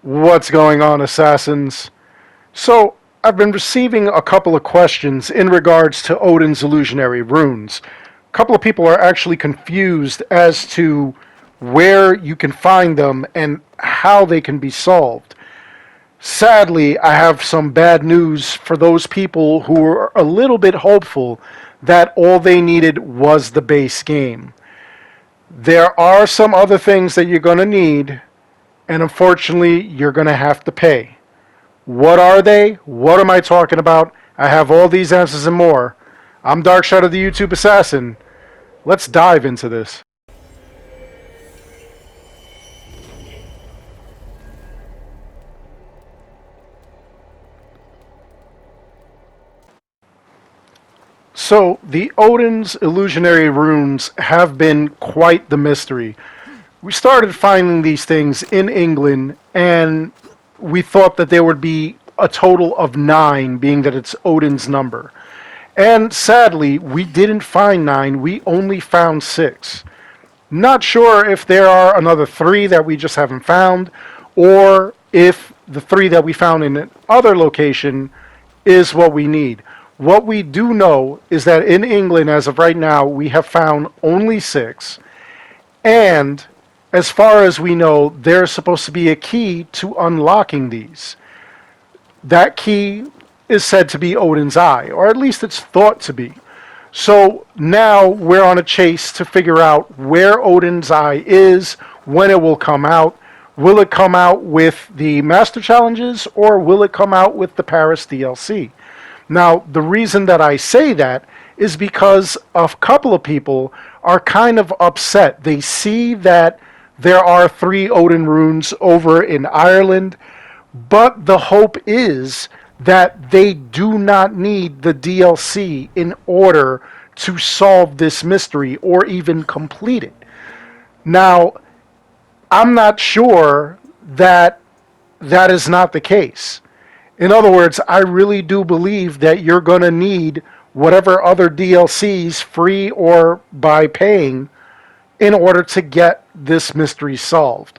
What's going on, assassins? So, I've been receiving a couple of questions in regards to Odin's illusionary runes. A couple of people are actually confused as to where you can find them and how they can be solved. Sadly, I have some bad news for those people who are a little bit hopeful that all they needed was the base game. There are some other things that you're going to need, and unfortunately, you're going to have to pay. What are they? What am I talking about? I have all these answers and more. I'm Darkshadow the YouTube Assassin. Let's dive into this. So, the Odin's illusionary runes have been quite the mystery. We started finding these things in England, and we thought that there would be a total of 9, being that it's Odin's number. And sadly, we didn't find 9, we only found 6. Not sure if there are another 3 that we just haven't found, or if the 3 that we found in another location is what we need. What we do know is that in England, as of right now, we have found only 6, and as far as we know, there's supposed to be a key to unlocking these. That key is said to be Odin's Eye, or at least it's thought to be. So now we're on a chase to figure out where Odin's Eye is, when it will come out. Will it come out with the Master Challenges, or will it come out with the Paris DLC? Now, the reason that I say that is because a couple of people are kind of upset. They see that there are 3 Odin runes over in Ireland, but the hope is that they do not need the DLC in order to solve this mystery or even complete it. Now, I'm not sure that that is not the case. In other words, I really do believe that you're going to need whatever other DLCs, free or by paying, in order to get this mystery solved.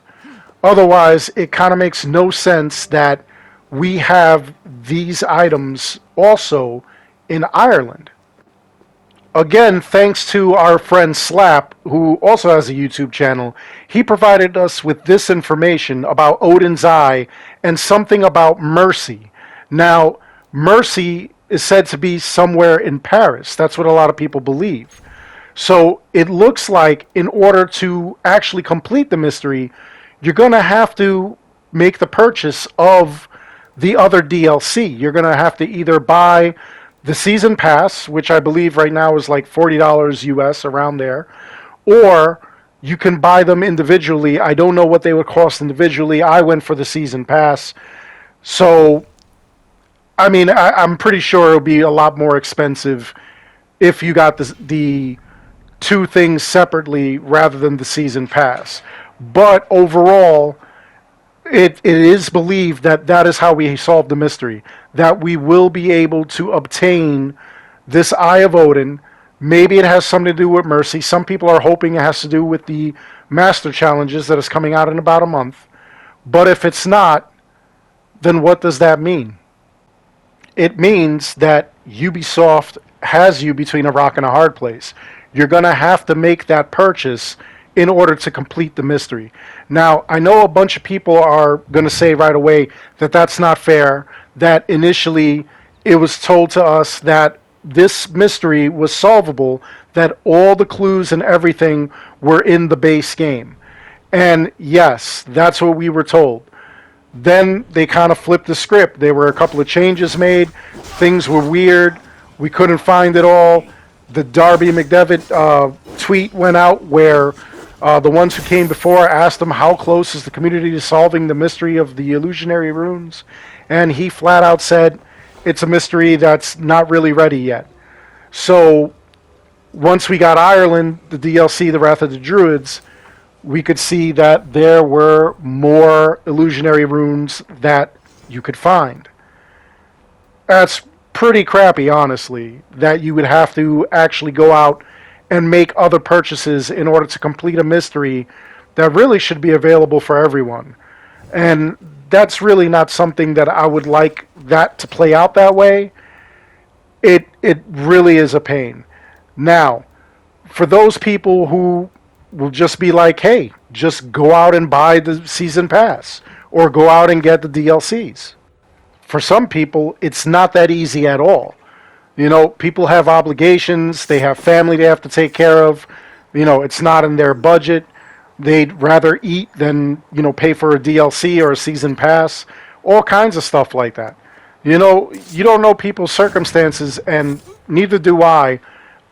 Otherwise, it kind of makes no sense that we have these items also in Ireland. Again, thanks to our friend Slap, who also has a YouTube channel, he provided us with this information about Odin's Eye and something about Mercy. Now, Mercy is said to be somewhere in Paris. That's what a lot of people believe. So it looks like in order to actually complete the mystery, you're going to have to make the purchase of the other DLC. You're going to have to either buy the season pass, which I believe right now is like $40 US, around there, or you can buy them individually. I don't know what they would cost individually. I went for the season pass. So, I mean, I'm pretty sure it'll be a lot more expensive if you got the 2 things separately rather than the season pass. But overall, it is believed that that is how we solve the mystery. That we will be able to obtain this Eye of Odin. Maybe it has something to do with Mercy. Some people are hoping it has to do with the Master Challenges that is coming out in about a month. But if it's not, then what does that mean? It means that Ubisoft has you between a rock and a hard place. You're going to have to make that purchase in order to complete the mystery. Now, I know a bunch of people are going to say right away that that's not fair, that initially it was told to us that this mystery was solvable, that all the clues and everything were in the base game. And yes, that's what we were told. Then they kind of flipped the script. There were a couple of changes made. Things were weird. We couldn't find it all. The Darby McDevitt tweet went out where the ones who came before asked him how close is the community to solving the mystery of the illusionary runes. And he flat out said it's a mystery that's not really ready yet. So once we got Ireland, the DLC, the Wrath of the Druids, we could see that there were more illusionary runes that you could find. That's pretty crappy, honestly, that you would have to actually go out and make other purchases in order to complete a mystery that really should be available for everyone. And that's really not something that I would like that to play out that way. It really is a pain. Now, for those people who will just be like, hey, just go out and buy the season pass or go out and get the DLCs. For some people, it's not that easy at all. You know, people have obligations, they have family they have to take care of. You know, it's not in their budget. They'd rather eat than, you know, pay for a DLC or a season pass, all kinds of stuff like that. You know, you don't know people's circumstances, and neither do I.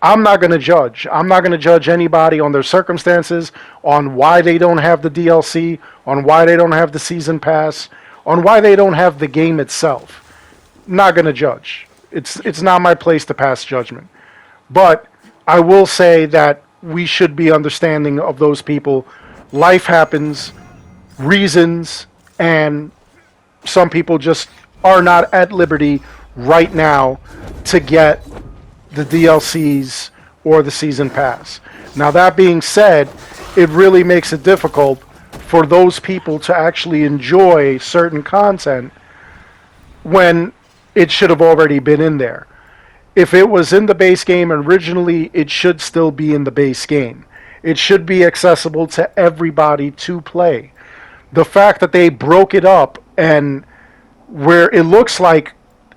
I'm not going to judge. I'm not going to judge anybody on their circumstances, on why they don't have the DLC, on why they don't have the season pass, on why they don't have the game itself. Not going to judge. It's not my place to pass judgment. But I will say that we should be understanding of those people. Life happens, reasons, and some people just are not at liberty right now to get the DLCs or the season pass. Now, that being said, it really makes it difficult for those people to actually enjoy certain content when it should have already been in there. If it was in the base game originally, it should still be in the base game. It should be accessible to everybody to play. The fact that they broke it up, and where it looks like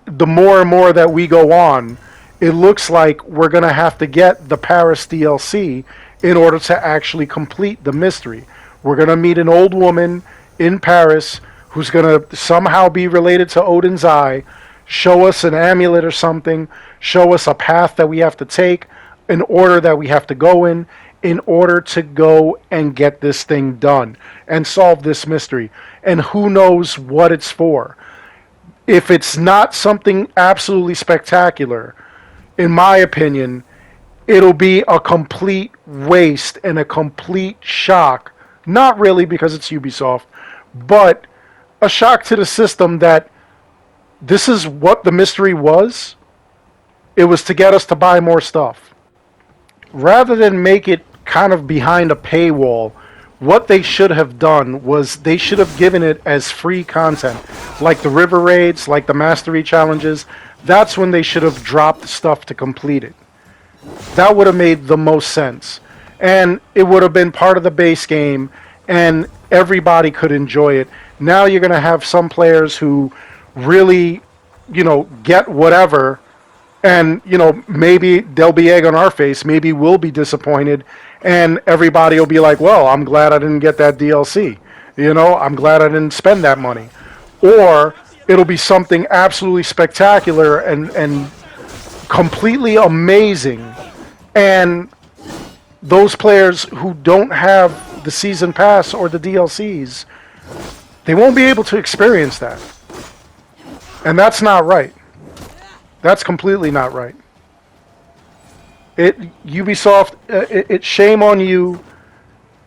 the more and more that we go on, it looks like we're going to have to get the Paris DLC in order to actually complete the mystery. We're going to meet an old woman in Paris who's going to somehow be related to Odin's eye, show us an amulet or something, show us a path that we have to take, an order that we have to go in order to go and get this thing done and solve this mystery. And who knows what it's for. If it's not something absolutely spectacular, in my opinion, it'll be a complete waste and a complete shock. Not really, because it's Ubisoft, but a shock to the system that this is what the mystery was. It was to get us to buy more stuff. Rather than make it kind of behind a paywall, what they should have done was they should have given it as free content, like the river raids, like the mastery challenges. That's when they should have dropped stuff to complete it. That would have made the most sense. And it would have been part of the base game, and everybody could enjoy it. Now you're going to have some players who really, you know, get whatever, and, you know, maybe they'll be egg on our face, maybe we'll be disappointed, and everybody will be like, well, I'm glad I didn't get that DLC. You know, I'm glad I didn't spend that money. Or it'll be something absolutely spectacular and completely amazing, and those players who don't have the season pass or the DLCs, they won't be able to experience that. And that's not right. That's completely not right. Ubisoft, it's shame on you.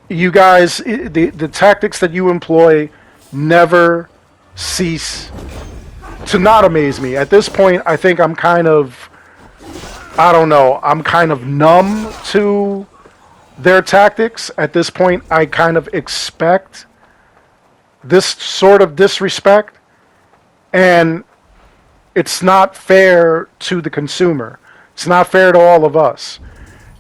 You guys, the tactics that you employ never cease to not amaze me. At this point, I think I'm kind of, I don't know, I'm kind of numb to their tactics. At this point, I kind of expect this sort of disrespect, and it's not fair to the consumer. It's not fair to all of us.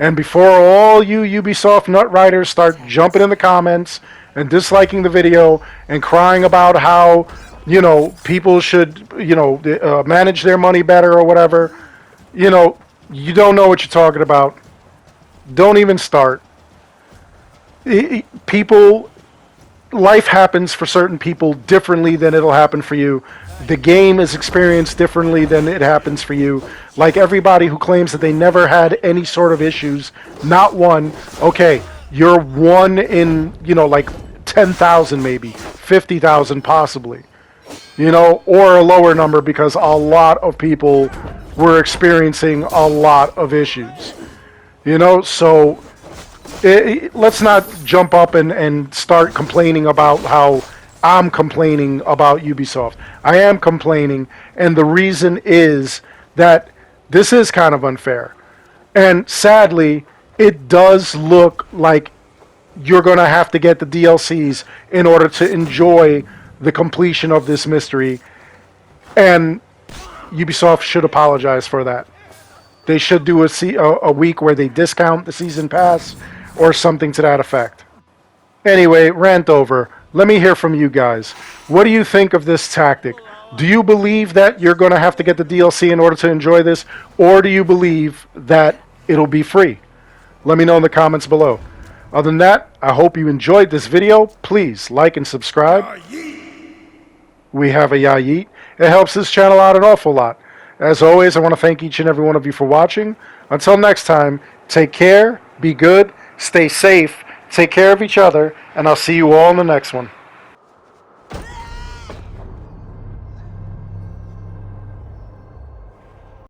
And before all you Ubisoft nut riders start jumping in the comments and disliking the video and crying about how, you know, people should, you know, manage their money better or whatever, you know, you don't know what you're talking about. Don't even start. People, life happens for certain people differently than it'll happen for you. The game is experienced differently than it happens for you. Like everybody who claims that they never had any sort of issues, not one. Okay, you're one in, you know, like 10,000 maybe, 50,000 possibly. You know, or a lower number, because a lot of people were experiencing a lot of issues. You know, so let's not jump up and start complaining about how I'm complaining about Ubisoft. I am complaining, and the reason is that this is kind of unfair. And sadly, it does look like you're going to have to get the DLCs in order to enjoy the completion of this mystery, and Ubisoft should apologize for that. They should do a week where they discount the season pass or something to that effect. Anyway, rant over. Let me hear from you guys. What do you think of this tactic? Do you believe that you're going to have to get the DLC in order to enjoy this, or do you believe that it'll be free? Let me know in the comments below. Other than that, I hope you enjoyed this video. Please like and subscribe. We have a Yeet. It helps this channel out an awful lot. As always, I want to thank each and every one of you for watching. Until next time, take care, be good, stay safe, take care of each other, and I'll see you all in the next one.